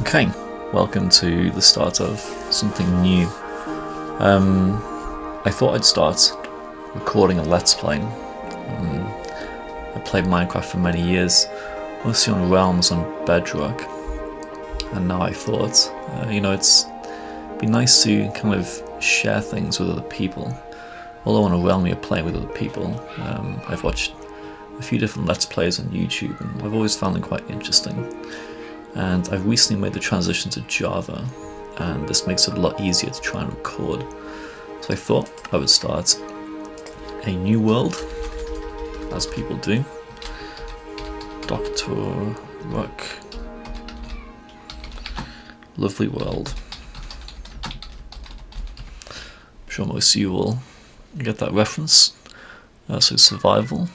Okay, welcome to the start of something new. I thought I'd start recording a Let's Play. I played Minecraft for many years, mostly on Realms on Bedrock, and now I thought, it'd be nice to kind of share things with other people. Although on a Realm you're playing with other people, I've watched a few different Let's Plays on YouTube, and I've always found them quite interesting. And I've recently made the transition to Java, and this makes it a lot easier to try and record. So I thought I would start a new world, as people do. Dr. Rook. Lovely world. I'm sure most of you will get that reference. So survival,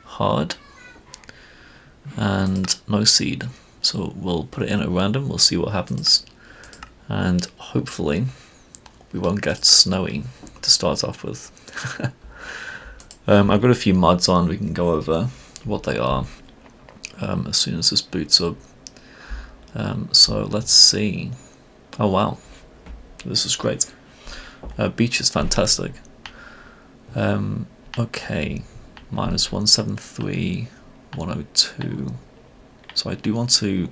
hard, and no seed. So we'll put it in at random, we'll see what happens, and hopefully we won't get snowy to start off with. I've got a few mods on, we can go over what they are as soon as this boots up. So let's see. Oh wow, this is great. Beach is fantastic. Okay, minus 173. 102. So I do want to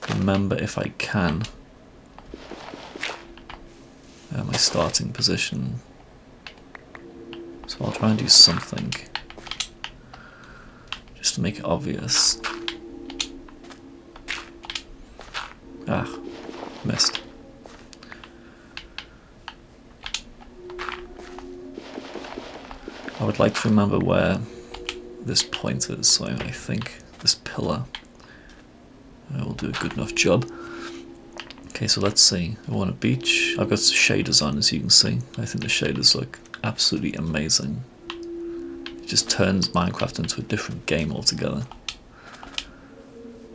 remember, if I can, my starting position. So I'll try and do something just to make it obvious. Ah, missed. I would like to remember where this point is, so I think this pillar will do a good enough job. Okay, so let's see. I want a beach. I've got shaders on, as you can see. I think the shaders look absolutely amazing. It just turns Minecraft into a different game altogether.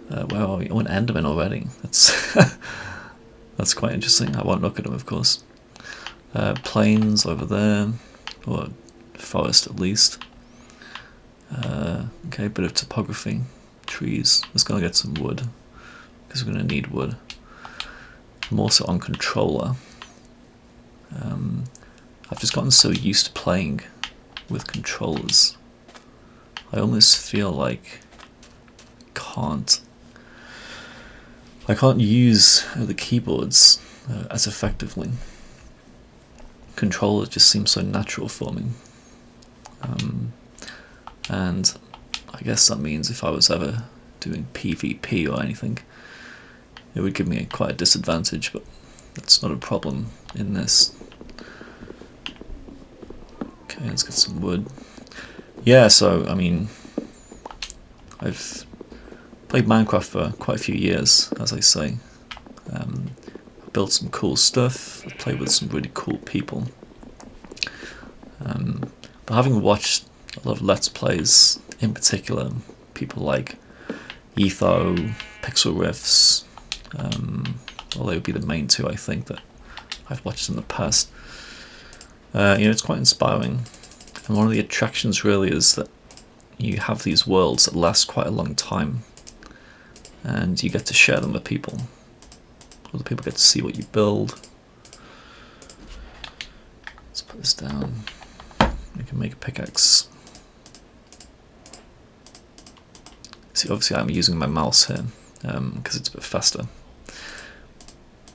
Where are we? Oh, an Enderman already. That's quite interesting. I won't look at them, of course. Plains over there, or forest at least. Okay, a bit of topography, trees. Let's go get some wood, because we're going to need wood. I'm also on controller. I've just gotten so used to playing with controllers. I almost feel like I can't use the keyboards as effectively. Controller just seems so natural for me. And I guess that means if I was ever doing PvP or anything, it would give me quite a disadvantage, but that's not a problem in this. Okay, let's get some wood. Yeah, so, I mean, I've played Minecraft for quite a few years, as I say. I built some cool stuff, I played with some really cool people. But having watched a lot of Let's Plays, in particular, people like Etho, Pixel Riffs, well, they would be the main two I think that I've watched in the past. It's quite inspiring, and one of the attractions really is that you have these worlds that last quite a long time, and you get to share them with people. Other people get to see what you build. Let's put this down. We can make a pickaxe. See, obviously I'm using my mouse here because it's a bit faster,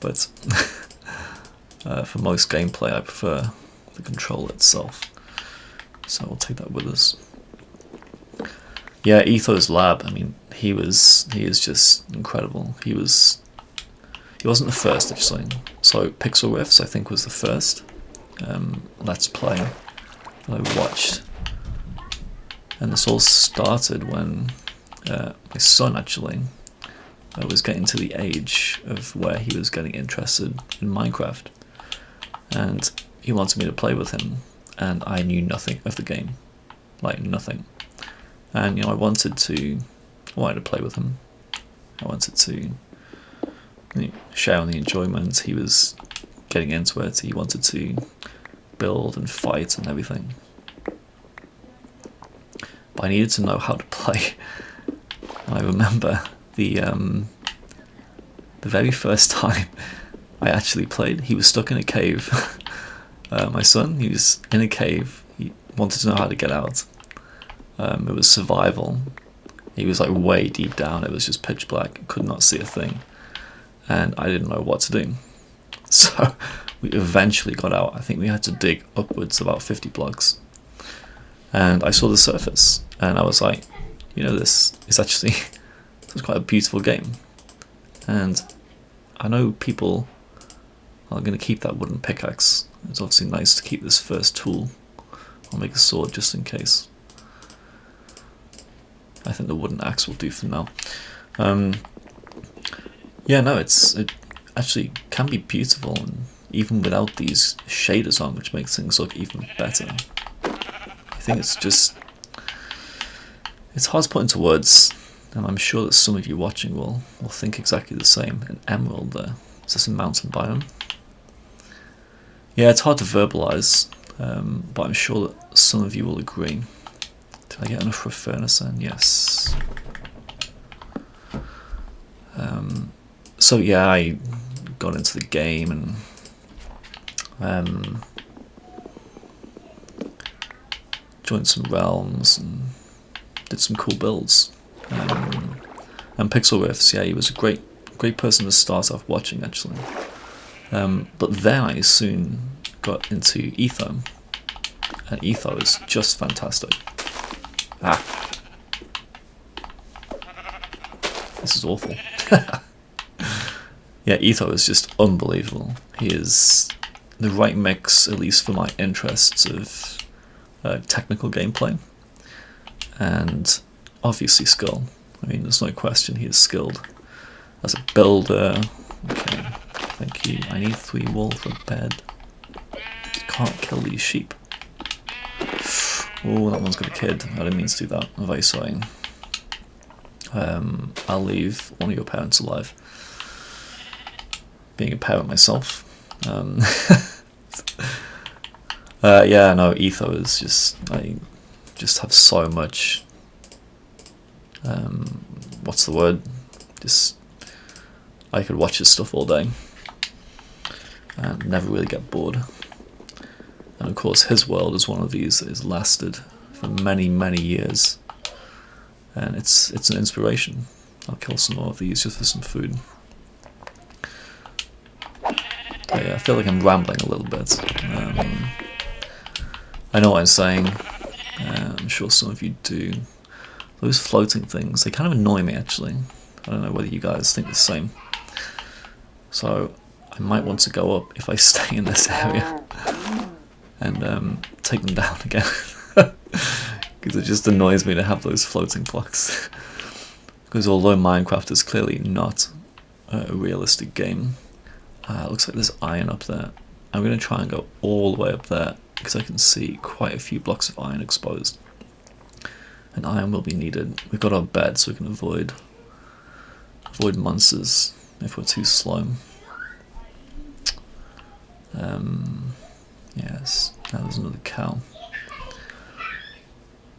but for most gameplay I prefer the controller itself, so we'll take that with us. Yeah, Etho's lab, I mean, he is just incredible. He wasn't the first, actually. So Pixel Riffs I think was the first Let's Play that I watched, and this all started when my son actually was getting to the age of where he was getting interested in Minecraft, and he wanted me to play with him, and I knew nothing of the game, like nothing. And I wanted to play with him. I wanted to share in the enjoyment. He was getting into it. He wanted to build and fight and everything. But I needed to know how to play. And I remember the the very first time I actually played, he was stuck in a cave. My son, he was in a cave. He wanted to know how to get out. It was survival. He was like way deep down. It was just pitch black. Could not see a thing. And I didn't know what to do. So we eventually got out. I think we had to dig upwards about 50 blocks. And I saw the surface. And I was like, you know, this is actually it's quite a beautiful game. And I know people are going to keep that wooden pickaxe. It's obviously nice to keep this first tool. I'll make a sword just in case. I think the wooden axe will do for now. Yeah, no, it actually can be beautiful, and even without these shaders on, which makes things look even better. I think it's hard to put into words, and I'm sure that some of you watching will think exactly the same. An emerald there. Is this a mountain biome? Yeah, it's hard to verbalize, but I'm sure that some of you will agree. Did I get enough for a furnace then? Yes. So yeah, I got into the game and joined some realms and did some cool builds. And Pixel Riffs, yeah, he was a great person to start off watching actually. But then I soon got into Etho, and Etho is just fantastic. This is awful. Yeah, Etho is just unbelievable. He is the right mix, at least for my interests, of technical gameplay and obviously skill. I mean, there's no question he is skilled as a builder. Okay, thank you. I need 3 wool for a bed. Can't kill these sheep. Oh, that one's got a kid. I didn't mean to do that. I'm very sorry. I'll leave one of your parents alive. Being a parent myself. Yeah, no, Etho is just, I just have so much, what's the word? Just, I could watch his stuff all day and never really get bored. And of course his world is one of these that has lasted for many, many years. And it's an inspiration. I'll kill some more of these just for some food. But yeah, I feel like I'm rambling a little bit. I know what I'm saying. I'm sure some of you do. Those floating things, they kind of annoy me actually. I don't know whether you guys think the same. So I might want to go up if I stay in this area and take them down again. Because it just annoys me to have those floating blocks. Because although Minecraft is clearly not a realistic game, it looks like there's iron up there. I'm going to try and go all the way up there because I can see quite a few blocks of iron exposed. And iron will be needed. We've got our bed so we can avoid monsters if we're too slow. Yes, now there's another cow.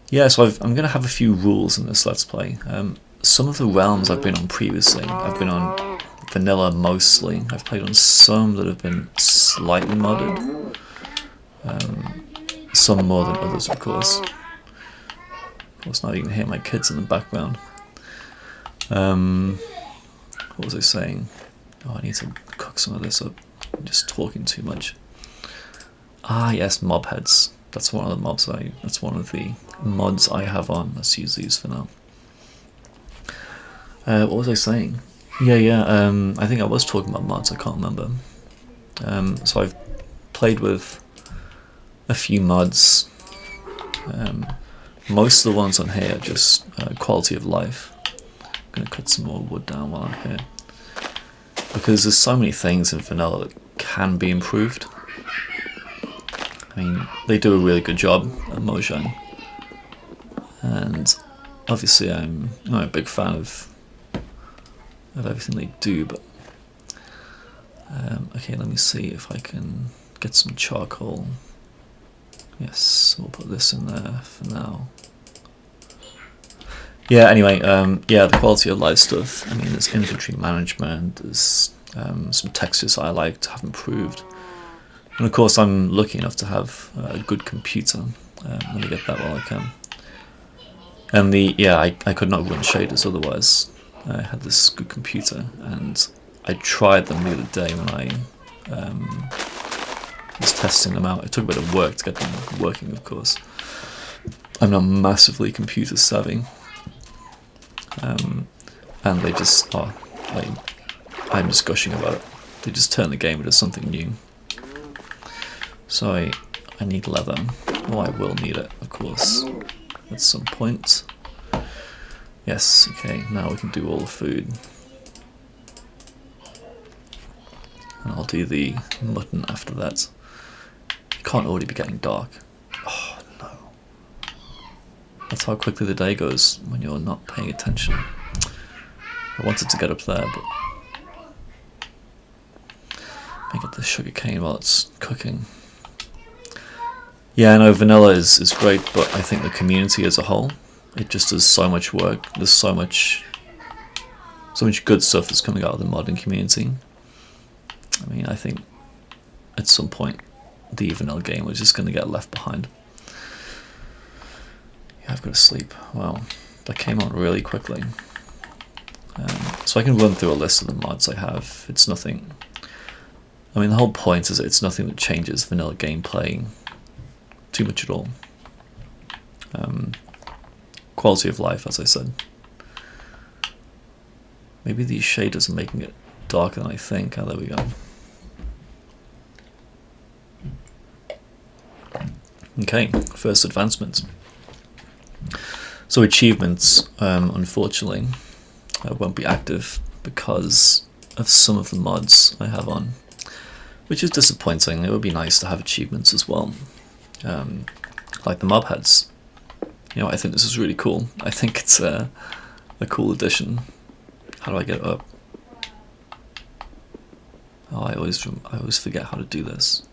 Yeah, so I'm going to have a few rules in this Let's Play. Some of the realms I've been on previously, I've been on vanilla mostly. I've played on some that have been slightly modded. Some more than others, of course. Of course, now you can hear my kids in the background. What was I saying? Oh, I need to cook some of this up. I'm just talking too much. Ah, yes, mob heads. That's one of the mods that's one of the mods I have on. Let's use these for now. What was I saying? Yeah, I think I was talking about mods, I can't remember. So I've played with a few mods. Most of the ones on here are just quality of life. I'm going to cut some more wood down while I'm here. Because there's so many things in vanilla that can be improved. I mean, they do a really good job at Mojang. And obviously I'm a big fan of everything they do, but okay, let me see if I can get some charcoal. Yes, we'll put this in there for now. Yeah, anyway, yeah, the quality of life stuff. I mean, there's inventory management, there's some textures I liked have improved. And of course, I'm lucky enough to have a good computer. Let me get that while I can. And I could not run shaders otherwise. I had this good computer, and I tried them the other day when I was testing them out. It took a bit of work to get them working, of course. I'm not massively computer savvy, and they just are. I'm just gushing about it. They just turn the game into something new. So I need leather. Well, I will need it, of course, at some point. Yes, okay, now we can do all the food. And I'll do the mutton after that. It can't already be getting dark. Oh, no. That's how quickly the day goes when you're not paying attention. I wanted to get up there, but I get the sugar cane while it's cooking. Yeah, no, vanilla is great, but I think the community as a whole, it just does so much work. There's so much good stuff that's coming out of the modding community. I mean, I think at some point the vanilla game was just going to get left behind. Yeah, I've got to sleep. Wow, that came on really quickly. So I can run through a list of the mods I have. It's nothing. I mean, the whole point is it's nothing that changes vanilla gameplay too much at all. Quality of life, as I said. Maybe these shaders are making it darker than I think. Oh, there we go. Okay, first advancement. So achievements, unfortunately, won't be active because of some of the mods I have on, which is disappointing. It would be nice to have achievements as well, like the mob heads. You know, I think this is really cool. I think it's a cool addition. How do I get it up? Oh, I always forget how to do this.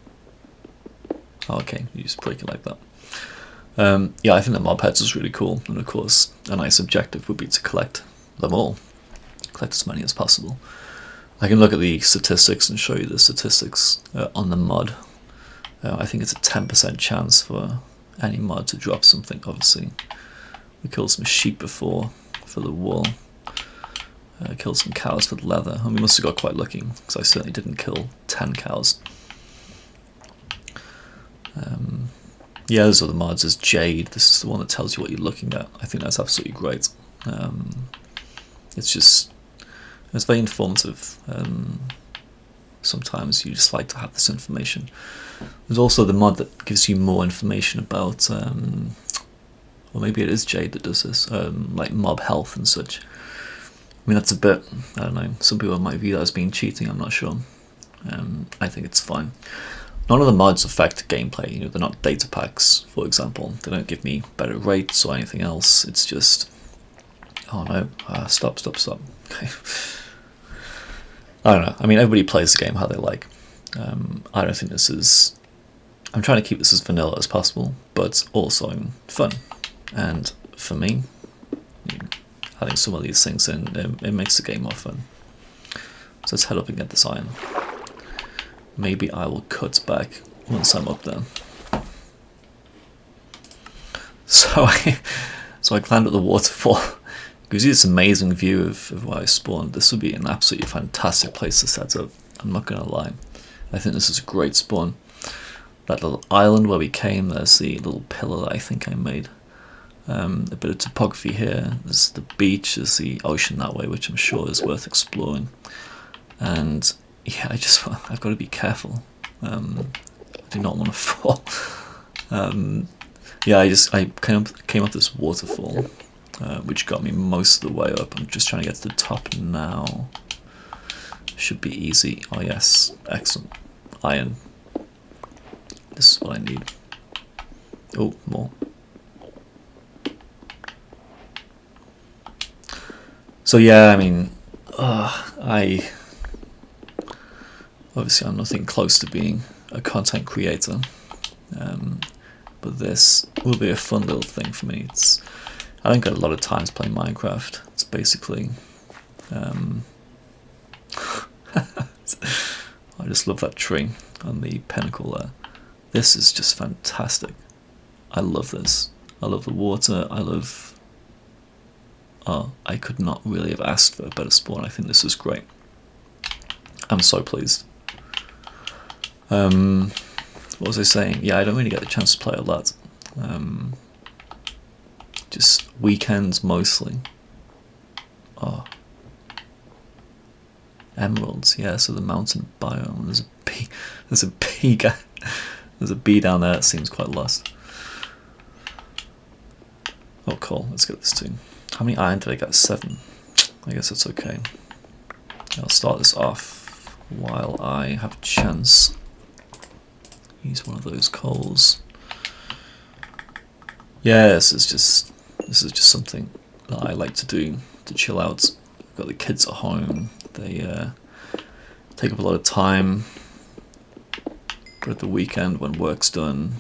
Oh, okay, you just break it like that. Yeah, I think the mob heads is really cool, and of course, a nice objective would be to collect them all. Collect as many as possible. I can look at the statistics and show you the statistics on the mod. I think it's a 10% chance for any mod to drop something, obviously. We killed some sheep before for the wool. Killed some cows for the leather, and we must have got quite lucky, because I certainly didn't kill 10 cows. Yeah, those are the mods. As Jade, this is the one that tells you what you're looking at. I think that's absolutely great. It's very informative. Sometimes you just like to have this information. There's also the mod that gives you more information about, or maybe it is Jade that does this, like mob health and such. I mean, that's a bit, I don't know, some people might view that as being cheating, I'm not sure. I think it's fine. None of the mods affect gameplay, you know, they're not data packs, for example. They don't give me better rates or anything else, it's just, oh no, stop. Okay. I don't know, I mean, everybody plays the game how they like. I don't think this is, I'm trying to keep this as vanilla as possible, but also fun. And for me, adding some of these things in, it makes the game more fun. So let's head up and get this iron. Maybe I will cut back once I'm up there. So I climbed up the waterfall. It gives you this amazing view of where I spawned. This would be an absolutely fantastic place to set up, I'm not going to lie. I think this is a great spawn. That little island where we came, there's the little pillar that I think I made. A bit of topography here, there's the beach, there's the ocean that way, which I'm sure is worth exploring. And yeah, I've got to be careful. I do not want to fall. Yeah, I came up this waterfall, which got me most of the way up. I'm just trying to get to the top now. Should be easy. Oh yes, excellent. Iron. This is what I need. Oh, more. So yeah, I mean, obviously I'm nothing close to being a content creator, but this will be a fun little thing for me. I don't get a lot of times playing Minecraft. It's basically I just love that tree on the pinnacle there. This is just fantastic. I love this. I love the water. I love... Oh, I could not really have asked for a better spawn. I think this is great. I'm so pleased. What was I saying? Yeah, I don't really get the chance to play a lot. Just weekends mostly. Oh. Emeralds, yeah, so the mountain biome. There's a bee guy. There's a bee down there that seems quite lost. Oh cool, let's get this too. How many iron did I get? 7. I guess that's okay. I'll start this off while I have a chance. Use one of those coals. Yeah, this is just something that I like to do to chill out. I've got the kids at home. They take up a lot of time. But at the weekend when work's done,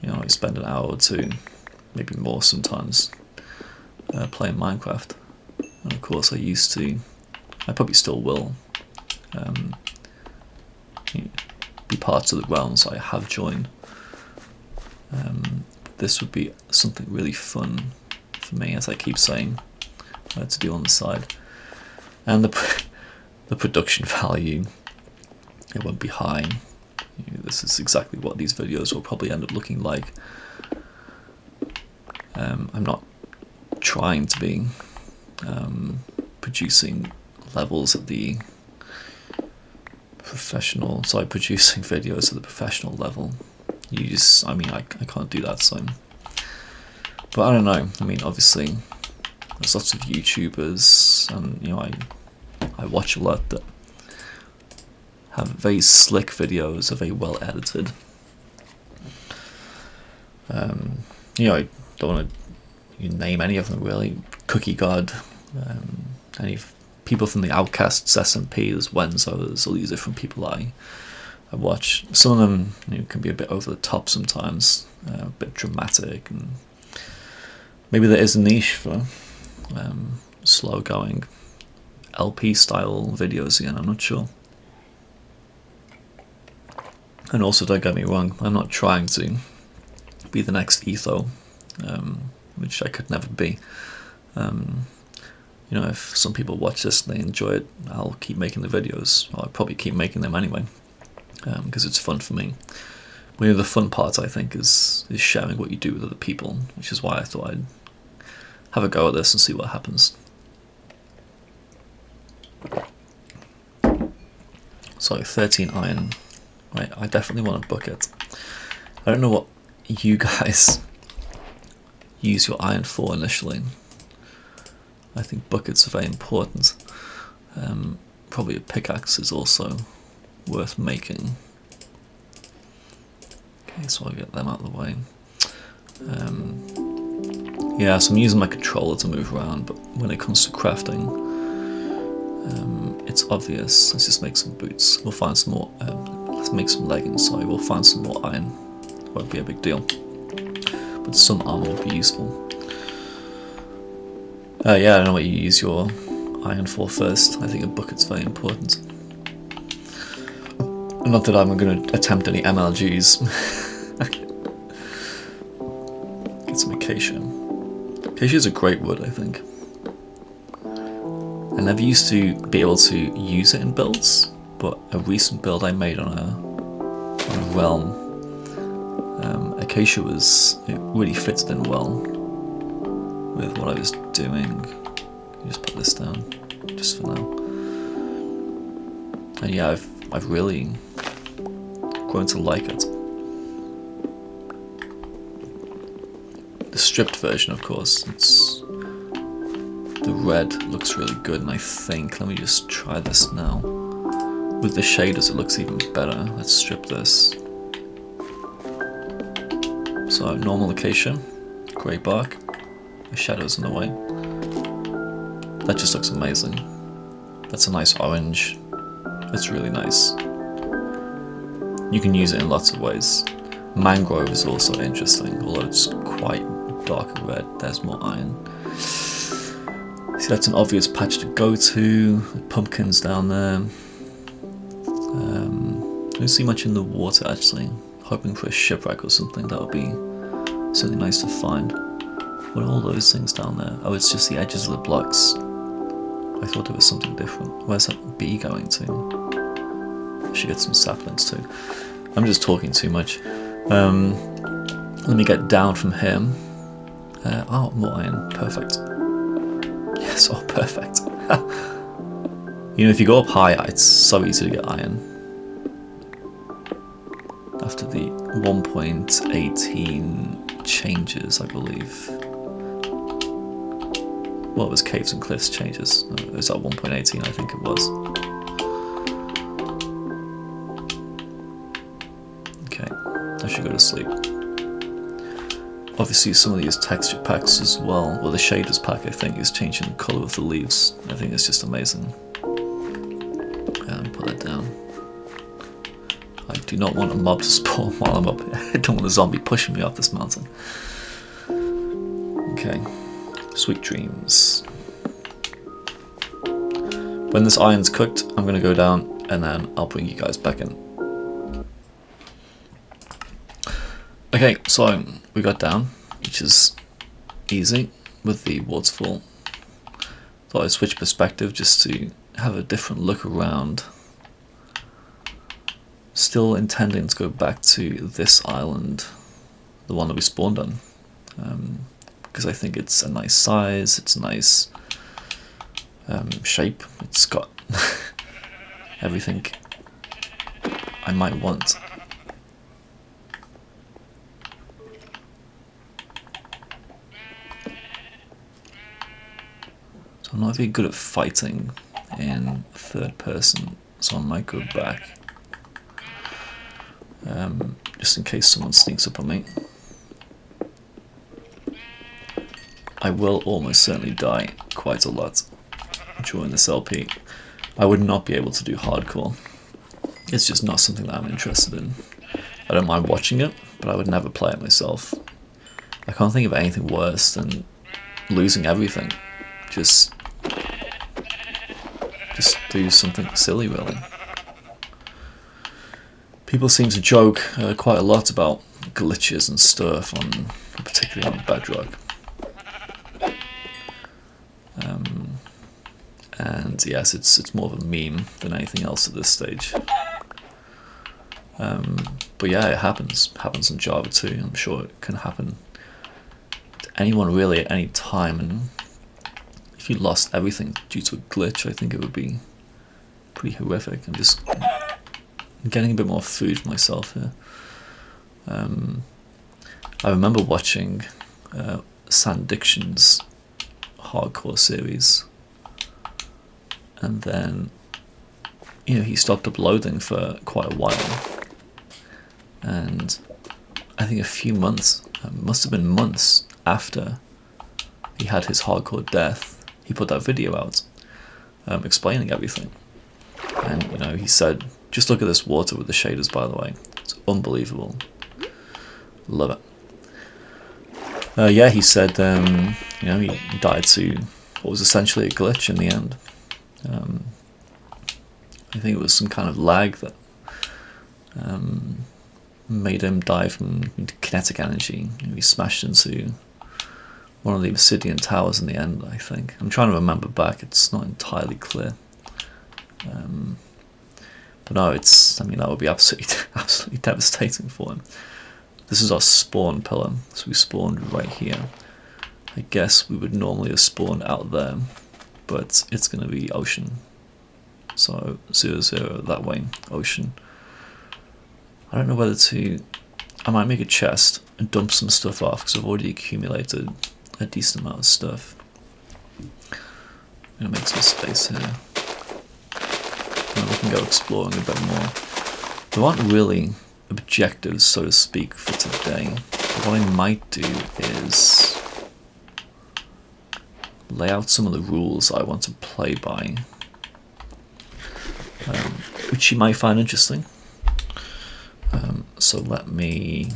you know, I spend an hour or 2, maybe more sometimes, playing Minecraft. And of course I probably still will, be part of the realms I have joined. But this would be something really fun for me, as I keep saying, to do on the side. And the production value, it won't be high. This is exactly what these videos will probably end up looking like. I'm not trying to be producing levels at the professional, producing videos at the professional level. I can't do that, so. But I don't know, I mean, obviously, there's lots of YouTubers, and, you know, I watch a lot that have very slick videos, are very well edited. You know, I don't want to name any of them really. Cookie God, any people from the Outcasts, SMP, there's Wenzo, there's all these different people I watch. Some of them, you know, can be a bit over the top sometimes, a bit dramatic, and maybe there is a niche for slow going LP style videos again, I'm not sure. And also, don't get me wrong, I'm not trying to be the next Etho, which I could never be. You know, if some people watch this and they enjoy it, I'll keep making the videos. I'll probably keep making them anyway, because it's fun for me. One of the fun parts, I think, is sharing what you do with other people, which is why I thought I'd have a go at this and see what happens. So 13 iron. Right, I definitely want a bucket. I don't know what you guys use your iron for initially. I think buckets are very important. Probably a pickaxe is also worth making. Okay, so I'll get them out of the way. Yeah, so I'm using my controller to move around, but when it comes to crafting, it's obvious. Let's just make some boots. We'll find some more. Let's make some leggings. Sorry, we'll find some more iron. Won't be a big deal, but some armor would be useful. Yeah, I don't know what you use your iron for first. I think a bucket's very important. Not that I'm going to attempt any MLGs. Get some acacia. Acacia is a great wood, I think. I never used to be able to use it in builds, but a recent build I made on a realm, acacia it really fitted in well with what I was doing. Just put this down, just for now. And yeah, I've really grown to like it. The stripped version, of course, the red looks really good, and I think, let me just try this now. With the shaders it looks even better. Let's strip this. So normal acacia, grey bark, the shadows in the way. That just looks amazing. That's a nice orange. It's really nice. You can use it in lots of ways. Mangrove is also interesting, although it's quite darker red. There's more iron. See, that's an obvious patch to go to. Pumpkins down there. Don't see much in the water actually. Hoping for a shipwreck or something. That would be something nice to find. What are all those things down there? Oh, it's just the edges of the blocks. I thought it was something different. Where's that bee going to? I should get some saplings too. I'm just talking too much. Let me get down from him. Oh, more iron. Perfect. Yes, oh, perfect. You know, if you go up higher, it's so easy to get iron. After the 1.18 changes, I believe. Well, it was Caves and Cliffs changes. It was at 1.18, I think it was. Okay, I should go to sleep. Obviously, some of these texture packs as well. Well, the shaders pack, I think, is changing the colour of the leaves. I think it's just amazing. Let me put that down. I do not want a mob to spawn while I'm up here. I don't want a zombie pushing me off this mountain. Okay. Sweet dreams. When this iron's cooked, I'm going to go down and then I'll bring you guys back in. Okay, so we got down, which is easy with the waterfall. Thought I'd switch perspective just to have a different look around. Still intending to go back to this island, the one that we spawned on. Because I think it's a nice size, it's a nice shape, it's got everything I might want. So I'm not very good at fighting in third person, so I might go back. Just in case someone sneaks up on me. I will almost certainly die quite a lot during this LP. I would not be able to do hardcore. It's just not something that I'm interested in. I don't mind watching it, but I would never play it myself. I can't think of anything worse than losing everything. Just do something silly, really. People seem to joke quite a lot about glitches and stuff, particularly on Bedrock. And yes, it's more of a meme than anything else at this stage. But yeah, it happens. It happens in Java too. I'm sure it can happen to anyone really at any time. And if you lost everything due to a glitch, I think it would be pretty horrific. I'm just getting a bit more food for myself here. I remember watching Sandiction's hardcore series, and then he stopped uploading for quite a while, and I think a few months, must have been months after he had his hardcore death, he put that video out explaining everything. And he said, just look at this water with the shaders, by the way, it's unbelievable, love it. Yeah, he said he died to what was essentially a glitch in the end. I think it was some kind of lag that made him die from kinetic energy. He smashed into one of the obsidian towers in the end, I think. I'm trying to remember back, it's not entirely clear. But no, that would be absolutely devastating for him. This is our spawn pillar, so we spawned right here. I guess we would normally have spawned out there, but it's going to be ocean. So 0, that way, ocean. I don't know whether I might make a chest and dump some stuff off, because I've already accumulated a decent amount of stuff. I'm going to make some space here. And we can go exploring a bit more. There aren't really objectives, so to speak, for today. But what I might do is lay out some of the rules I want to play by, which you might find interesting. So let me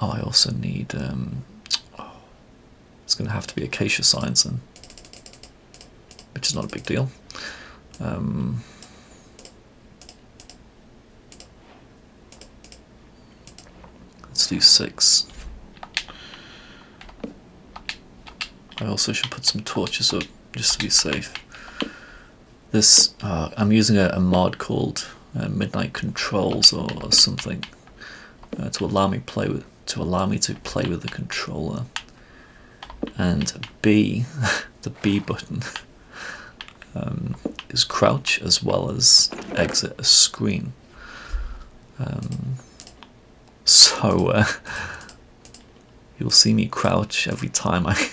Oh, I also need, it's going to have to be Acacia Science then, which is not a big deal. Let's do 6. I also should put some torches up just to be safe. This I'm using a mod called Midnight Controls or something to allow me to play with the controller. And B, the B button is crouch as well as exit a screen. So you'll see me crouch every time I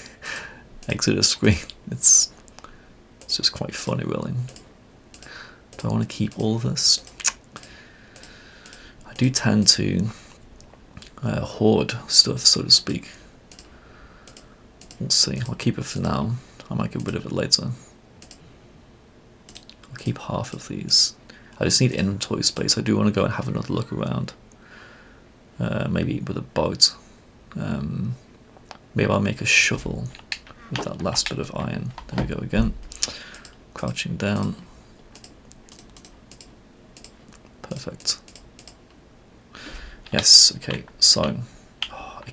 exit a screen. It's just quite funny, really. Do I want to keep all of this? I do tend to hoard stuff, so to speak. We'll see. I'll keep it for now. I might get rid of it later. I'll keep half of these. I just need inventory space. I do want to go and have another look around. Maybe with a boat. Maybe I'll make a shovel with that last bit of iron. There we go again. Crouching down. Perfect. Yes, okay, so I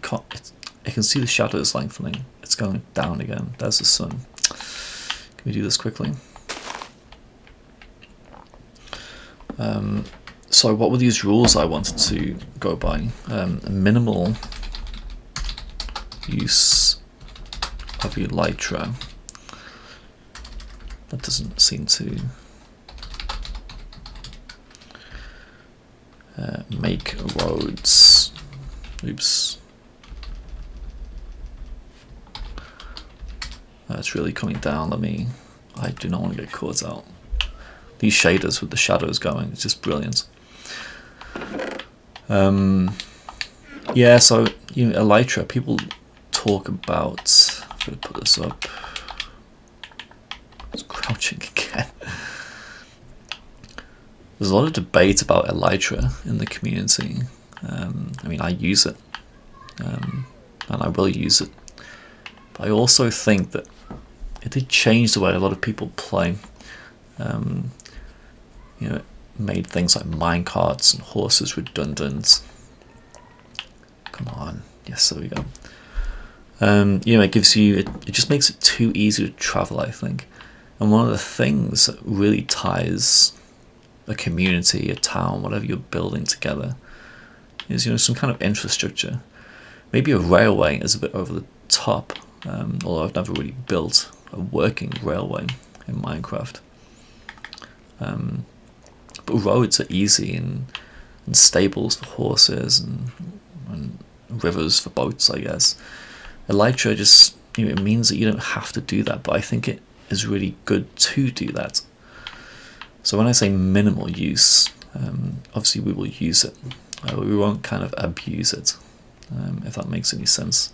can see the shadows lengthening. It's going down again. There's the sun. Can we do this quickly? So what were these rules I wanted to go by? Minimal use of elytra. That doesn't seem to make roads. Oops. It's really coming down. I do not want to get caught out. These shaders with the shadows going, it's just brilliant. Yeah, so elytra, people talk about, I'm going to put this up. It's crouching again. There's a lot of debate about elytra in the community. I mean, I use it, and I will use it. But I also think that it did change the way a lot of people play. It made things like minecarts and horses redundant. Come on, yes, there we go. It gives you, it just makes it too easy to travel, I think. And one of the things that really ties a community, a town, whatever you're building together, is some kind of infrastructure. Maybe a railway is a bit over the top, although I've never really built a working railway in Minecraft. But roads are easy, and stables for horses, and rivers for boats, I guess. Elytra just, it means that you don't have to do that, but I think it is really good to do that. So when I say minimal use, obviously we will use it. We won't kind of abuse it, if that makes any sense.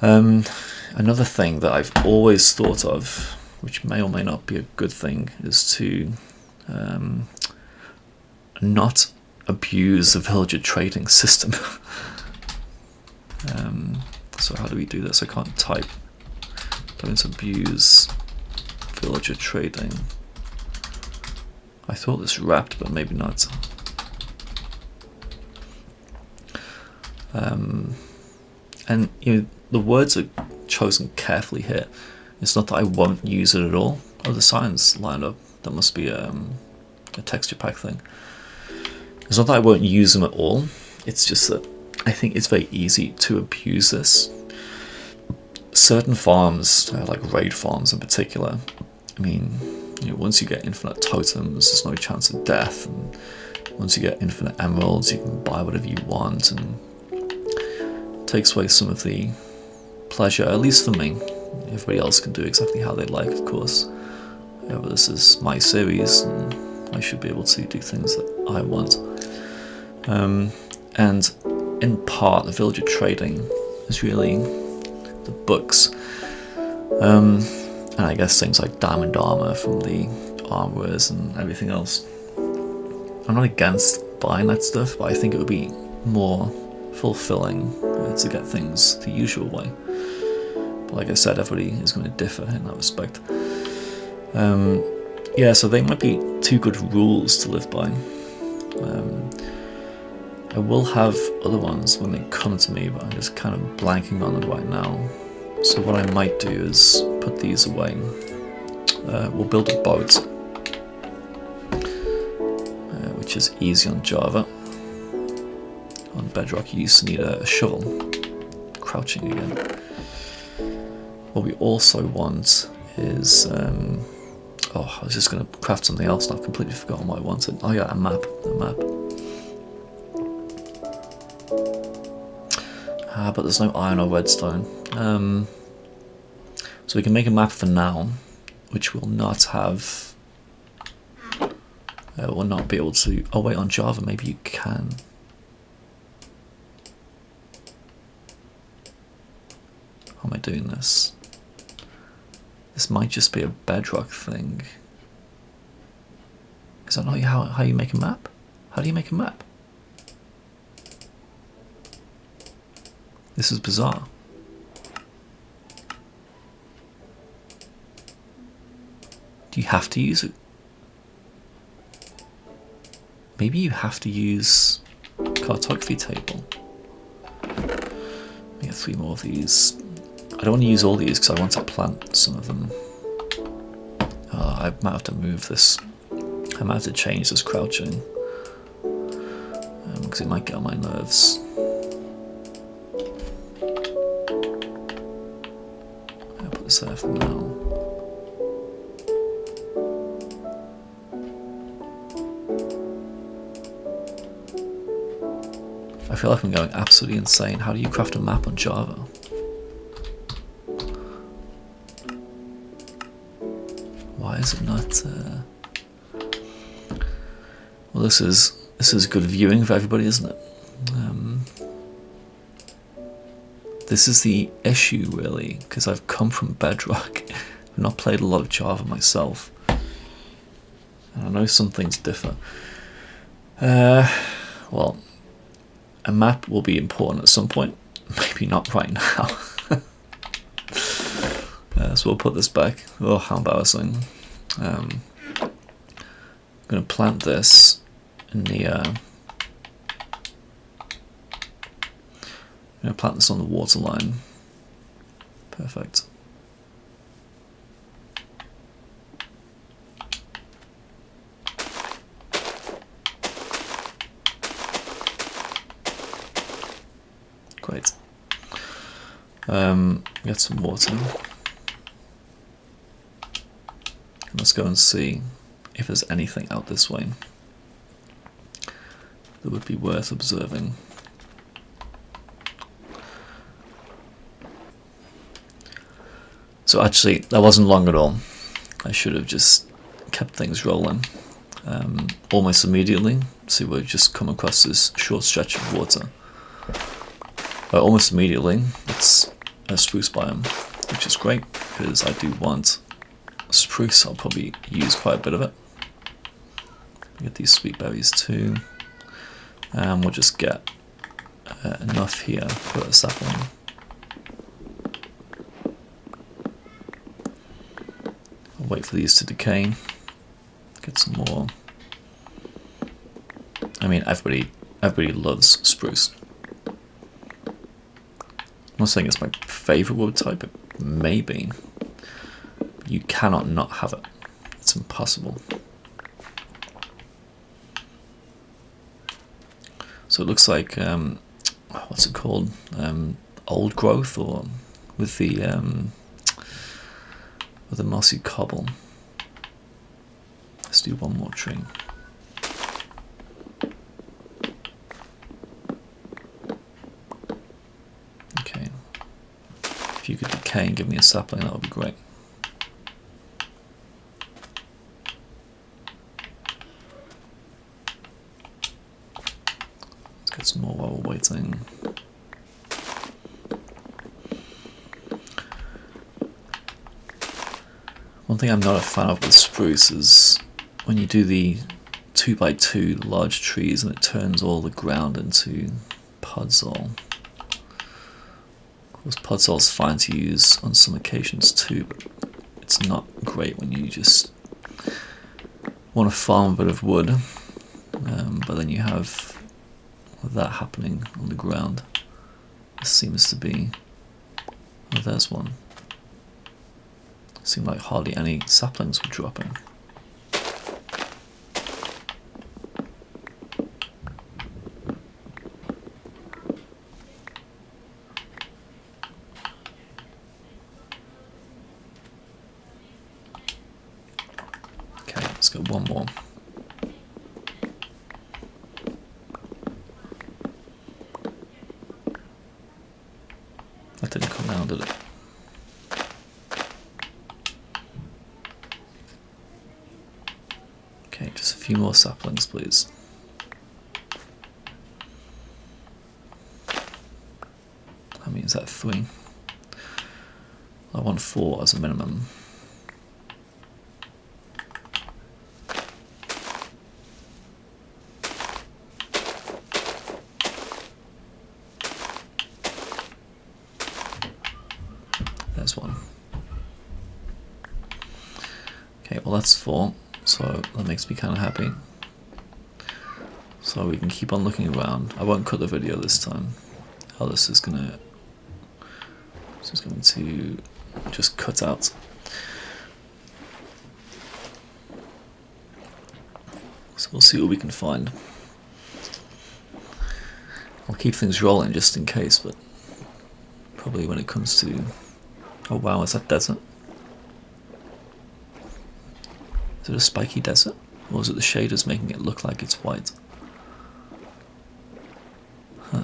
Another thing that I've always thought of, which may or may not be a good thing, is to not abuse the villager trading system. So how do we do this? I can't type. Don't abuse villager trading. I thought this wrapped, but maybe not. And the words are chosen carefully here. It's not that I won't use it at all. Oh, the signs line up. That must be a texture pack thing. It's not that I won't use them at all. It's just that I think it's very easy to abuse this. Certain farms, like raid farms in particular, I mean, once you get infinite totems, there's no chance of death, and once you get infinite emeralds, you can buy whatever you want, and it takes away some of the pleasure, at least for me. Everybody else can do exactly how they like, of course. But this is my series, and I should be able to do things that I want. And in part, the villager trading is really the books. And I guess things like diamond armor from the armorers and everything else. I'm not against buying that stuff, but I think it would be more fulfilling to get things the usual way. But like I said, everybody is going to differ in that respect. Yeah, so they might be two good rules to live by. I will have other ones when they come to me, but I'm just kind of blanking on them right now. So what I might do is put these away. We'll build a boat, which is easy on Java. On Bedrock you used to need a shovel. Crouching again. What we also want is... oh, I was just going to craft something else and I've completely forgotten what I wanted. Oh yeah, a map. But there's no iron or redstone. So we can make a map for now, which will not have... will not be able to... Oh wait, on Java maybe you can. How am I doing this? This might just be a Bedrock thing. Is that not how you make a map? How do you make a map? This is bizarre. Do you have to use it? Maybe you have to use cartography table. Let me get 3 more of these. I don't want to use all these because I want to plant some of them. I might have to move this. I might have to change this crouching because it might get on my nerves. I'll put this there for now. I feel like I'm going absolutely insane. How do you craft a map on Java? Why is it not? Well, this is good viewing for everybody, isn't it? This is the issue, really, because I've come from Bedrock. I've not played a lot of Java myself, and I know some things differ. Well, a map will be important at some point. Maybe not right now. So we'll put this back. Oh, how embarrassing. I'm going to plant this near... I'm going to plant this on the water line. Perfect. Great. Get some water. Let's go and see if there's anything out this way that would be worth observing. So actually, that wasn't long at all. I should have just kept things rolling. Almost immediately, see, we've just come across this short stretch of water. Almost immediately, it's a spruce biome, which is great because I do want spruce. I'll probably use quite a bit of it. Get these sweet berries too, and we'll just get enough here for a sapling. I'll wait for these to decay. Get some more. I mean, everybody loves spruce. I'm not saying it's my favourite wood type, it may be. You cannot not have it. It's impossible. So it looks like, what's it called? Old growth, or with the mossy cobble. Let's do one more tree. Okay. If you could decay and give me a sapling, that would be great. Get some more while we're waiting. One thing I'm not a fan of with spruce is when you do the 2x2 large trees and it turns all the ground into Podzol. Of course, Podzol's fine to use on some occasions too, but it's not great when you just want to farm a bit of wood, but then you have that happening on the ground. This seems to be... oh, there's one. Seemed like hardly any saplings were dropping. Okay, let's go one more. That didn't come down, did it? Okay, just a few more saplings, please. How many is that? 3? I want 4 as a minimum. There's one. Okay, well that's 4, so that makes me kind of happy. So we can keep on looking around. I won't cut the video this time. This is going to just cut out. So we'll see what we can find. I'll keep things rolling just in case, but probably when it comes to... oh wow, is that desert? Is it a spiky desert? Or is it the shaders making it look like it's white? Huh.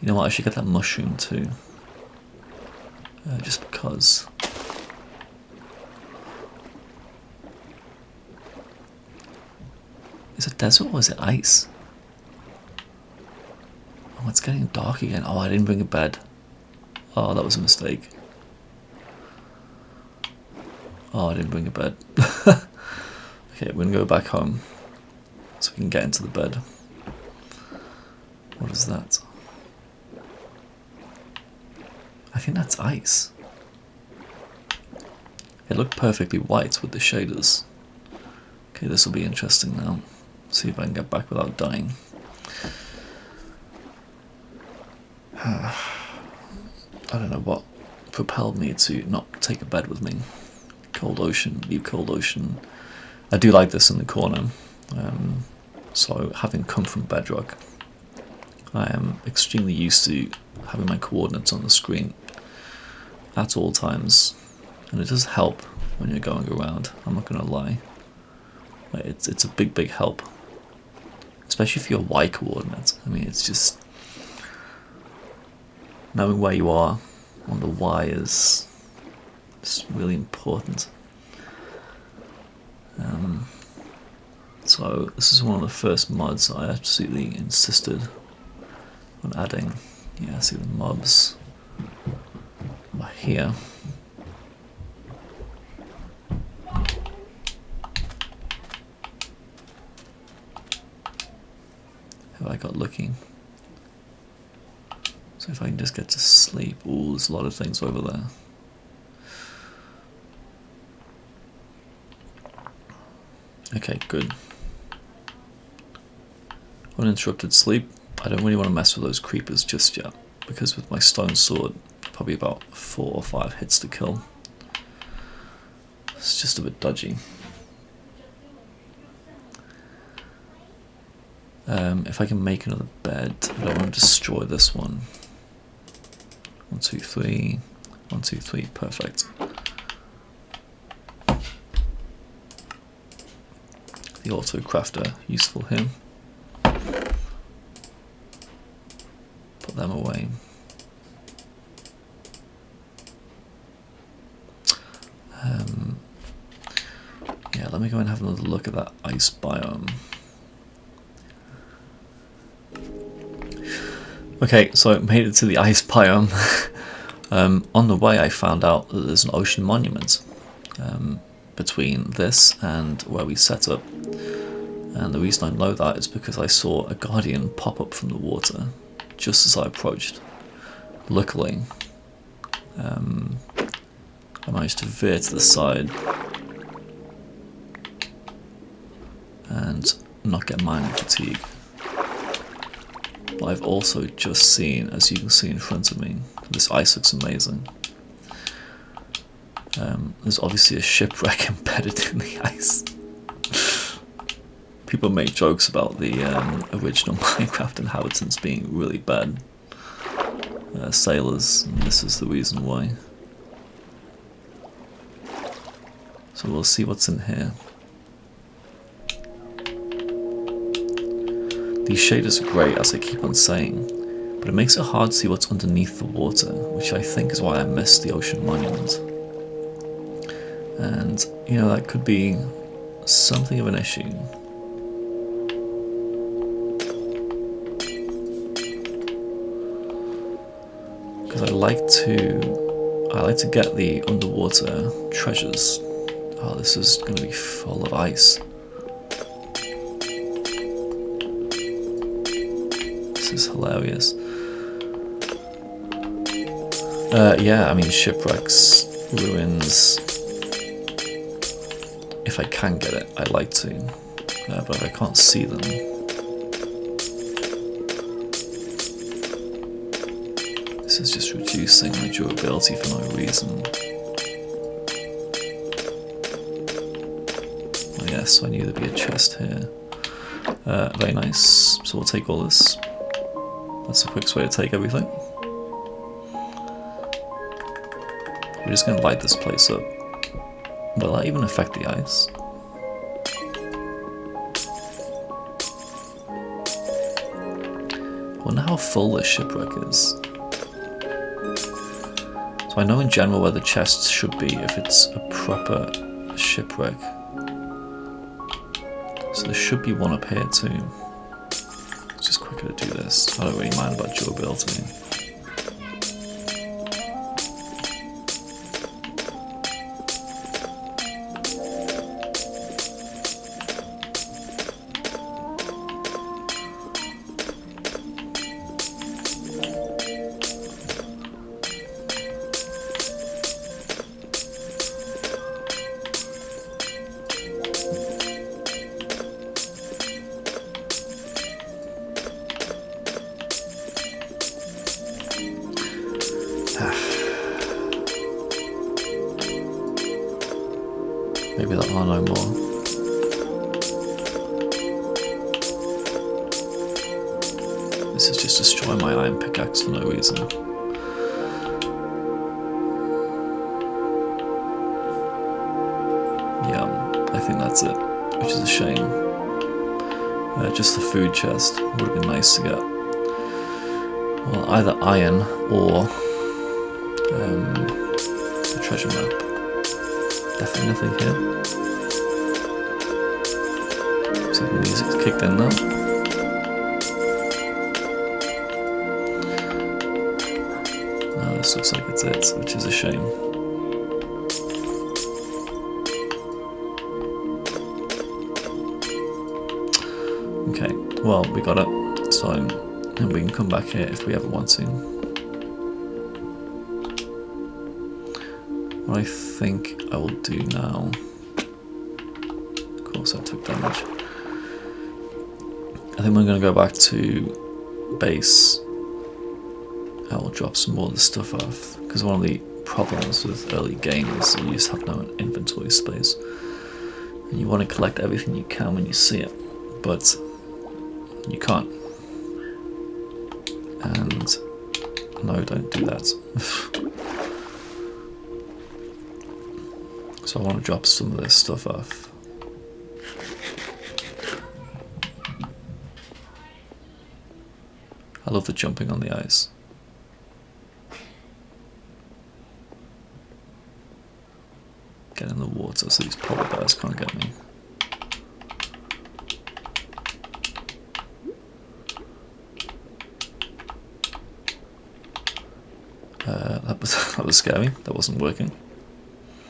You know what, I should get that mushroom too. Just because. Is it desert or is it ice? Oh, it's getting dark again. Oh, I didn't bring a bed. Oh, that was a mistake. Oh, I didn't bring a bed. Okay, we're gonna go back home so we can get into the bed. What is that? I think that's ice. It looked perfectly white with the shaders. Okay, this will be interesting now. See if I can get back without dying. I don't know what propelled me to not take a bed with me. Cold ocean, leave cold ocean. I do like this in the corner. So having come from Bedrock, I am extremely used to having my coordinates on the screen at all times, and it does help when you're going around. I'm not gonna lie. It's a big help, especially for your Y coordinate. I mean, it's just knowing where you are on the Y is really important. So this is one of the first mods I absolutely insisted on adding. Yeah, see the mobs are here. Have I got lucky? So if I can just get to sleep. Ooh, there's a lot of things over there. Okay, good. Uninterrupted sleep. I don't really want to mess with those creepers just yet, because with my stone sword, probably about 4 or 5 hits to kill. It's just a bit dodgy. If I can make another bed, I don't want to destroy this one. 1, 2, 3. 1, 2, 3. Perfect. The auto crafter, useful here. Put them away. Yeah, let me go and have another look at that ice biome. Okay, so I made it to the ice biome. On the way I found out that there's an ocean monument between this and where we set up. And the reason I know that is because I saw a guardian pop up from the water just as I approached. Luckily, I managed to veer to the side and not get mining fatigue. But I've also just seen, as you can see in front of me, this ice looks amazing. There's obviously a shipwreck embedded in the ice. People make jokes about the original Minecraft inhabitants being really bad sailors, and this is the reason why. So we'll see what's in here. These shaders are great, as I keep on saying, but it makes it hard to see what's underneath the water, which I think is why I missed the ocean monument. And, you know, that could be something of an issue. Because I like to get the underwater treasures. Oh, this is going to be full of ice. This is hilarious. Yeah, I mean, shipwrecks, ruins. If I can get it, I like to, but I can't see them. This is just reducing my durability for no reason. Oh yes, I knew there'd be a chest here. Very nice, so we'll take all this. That's the quickest way to take everything. We're just going to light this place up. Will that even affect the ice? I wonder how full this shipwreck is. So I know in general where the chests should be if it's a proper shipwreck. So there should be one up here too. It's just quicker to do this. I don't really mind about durability. Maybe there are no more. This is just destroying my iron pickaxe for no reason. Yeah, I think that's it, which is a shame. Just the food chest would have been nice to get. Well, either iron or the treasure map. Definitely nothing here. See, the music's kicked in now. No, this looks like it's it, which is a shame. Okay, well, we got it, so and we can come back here if we ever want to. What I think I will do now, of course I took damage, I think we're going to go back to base. I will drop some more of the stuff off, because one of the problems with early games is you just have no inventory space, and you want to collect everything you can when you see it, but you can't. And no, don't do that. So I want to drop some of this stuff off. I love the jumping on the ice. Get in the water so these polar bears can't get me. That was scary. That wasn't working.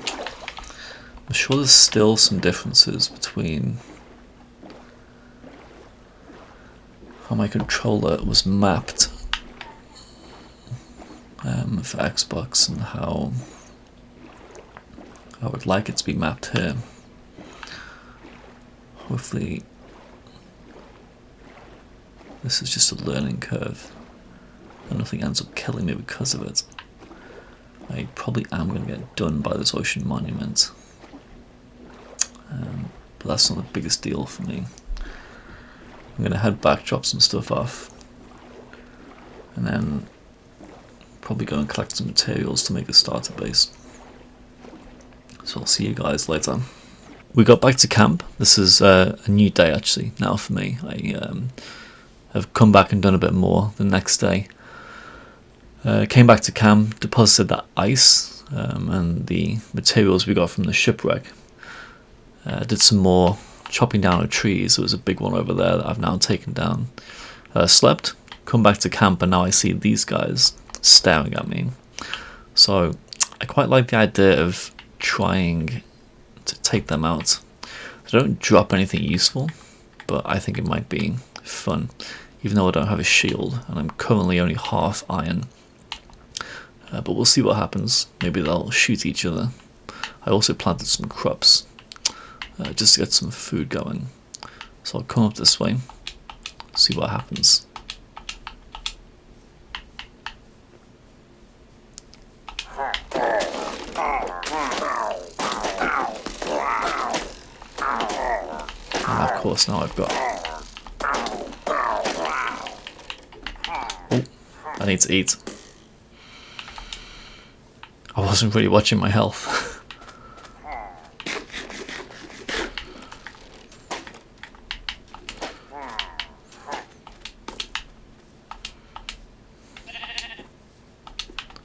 I'm sure there's still some differences between how my controller was mapped for Xbox and how I would like it to be mapped here. Hopefully this is just a learning curve and nothing ends up killing me because of it. I probably am going to get done by this ocean monument, but that's not the biggest deal for me. I'm going to head back, drop some stuff off, and then probably go and collect some materials to make a starter base. So I'll see you guys later. We got back to camp. This is a new day actually now for me. I have come back and done a bit more the next day. Came back to camp, deposited that ice and the materials we got from the shipwreck. Did some more chopping down of trees. There was a big one over there that I've now taken down. Slept, come back to camp, and now I see these guys staring at me. So I quite like the idea of trying to take them out. They don't drop anything useful, but I think it might be fun, even though I don't have a shield and I'm currently only half iron. But we'll see what happens. Maybe they'll shoot each other. I also planted some crops just to get some food going. So I'll come up this way, see what happens. And of course now I've got... Oh, I need to eat. I wasn't really watching my health.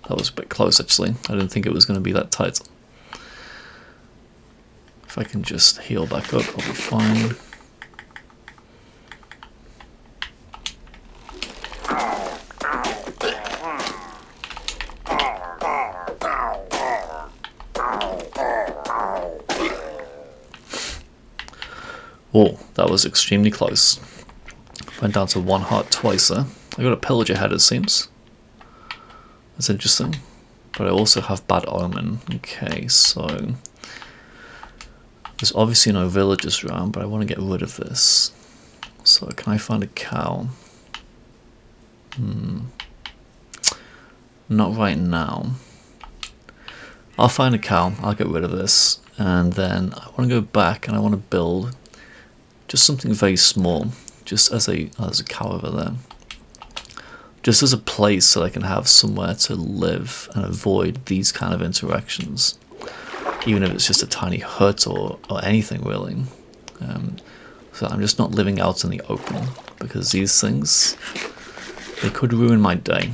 That was a bit close actually. I didn't think it was going to be that tight. If I can just heal back up, I'll be fine. Oh, that was extremely close. Went down to 1 heart twice there. I got a pillager head, it seems. That's interesting. But I also have bad omen. Okay, so there's obviously no villagers around, but I want to get rid of this. So can I find a cow? Not right now. I'll find a cow, I'll get rid of this, and then I want to go back and I want to build just something very small, just as a cow over there. Just as a place that I can have somewhere to live and avoid these kind of interactions. Even if it's just a tiny hut or anything really. So I'm just not living out in the open, because these things, they could ruin my day.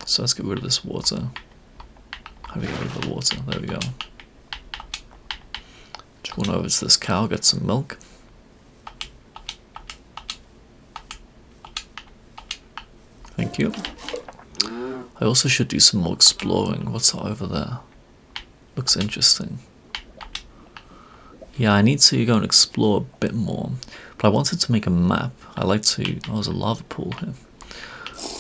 So let's get rid of this water. How do we get rid of the water? There we go. Just run over to this cow, get some milk. Thank you. I also should do some more exploring. What's that over there? Looks interesting. Yeah, I need to go and explore a bit more. But I wanted to make a map. I like to... Oh, there's a lava pool here.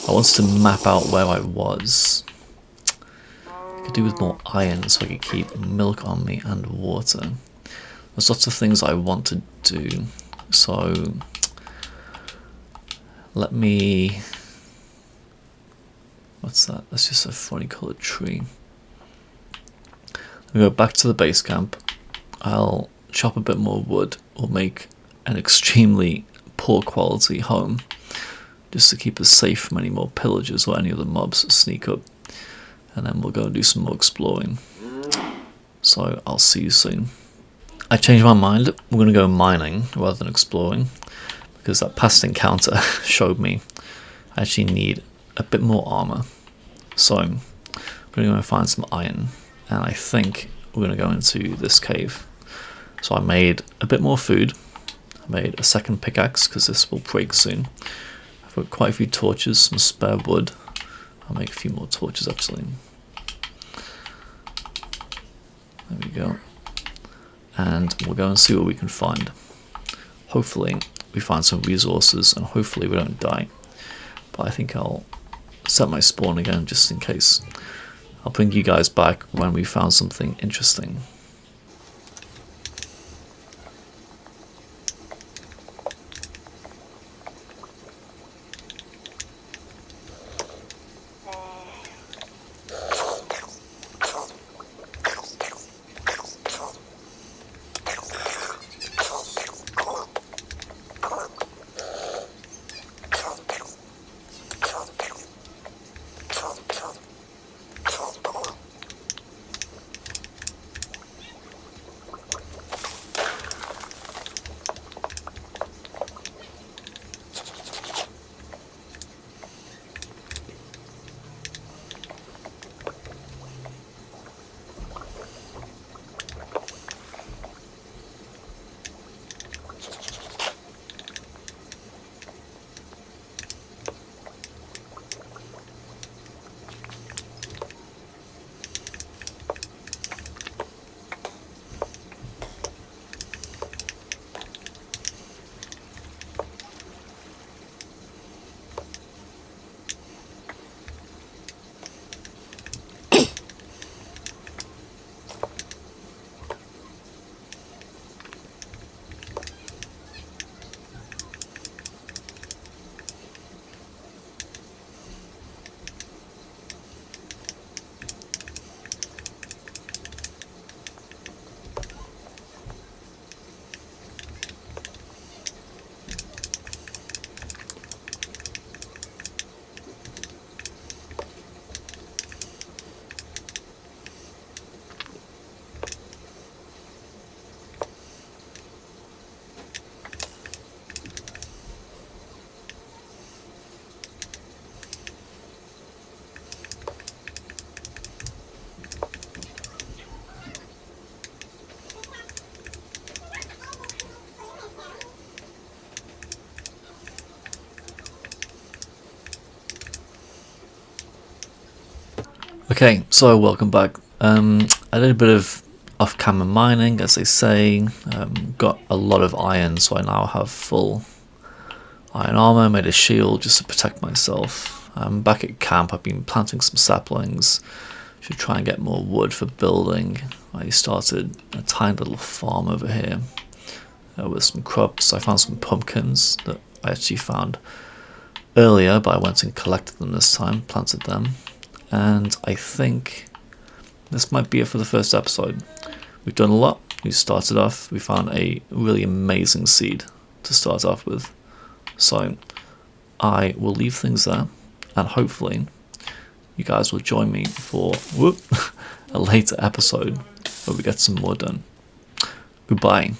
I wanted to map out where I was. I could do with more iron so I could keep milk on me and water. There's lots of things I want to do. So... let me... What's that? That's just a funny coloured tree. We go back to the base camp. I'll chop a bit more wood or make an extremely poor quality home just to keep us safe from any more pillagers or any other mobs that sneak up. And then we'll go and do some more exploring. So I'll see you soon. I changed my mind. We're going to go mining rather than exploring, because that past encounter showed me I actually need a bit more armor. So I'm going to go and find some iron, and I think we're going to go into this cave. So I made a bit more food. I made a second pickaxe because this will break soon. I've got quite a few torches, some spare wood. I'll make a few more torches actually. There we go. And we'll go and see what we can find. Hopefully we find some resources, and hopefully we don't die. But I think I'll set my spawn again just in case. I'll bring you guys back when we found something interesting. Okay, so welcome back. I did a bit of off-camera mining, as they say. Got a lot of iron, so I now have full iron armor. Made a shield just to protect myself. Back at camp, I've been planting some saplings. Should try and get more wood for building. I started a tiny little farm over here with some crops. I found some pumpkins that I actually found earlier, but I went and collected them this time, planted them. And I think this might be it for the first episode. We've done a lot. We started off, we found a really amazing seed to start off with. So I will leave things there, and hopefully you guys will join me for a later episode where we get some more done. Goodbye.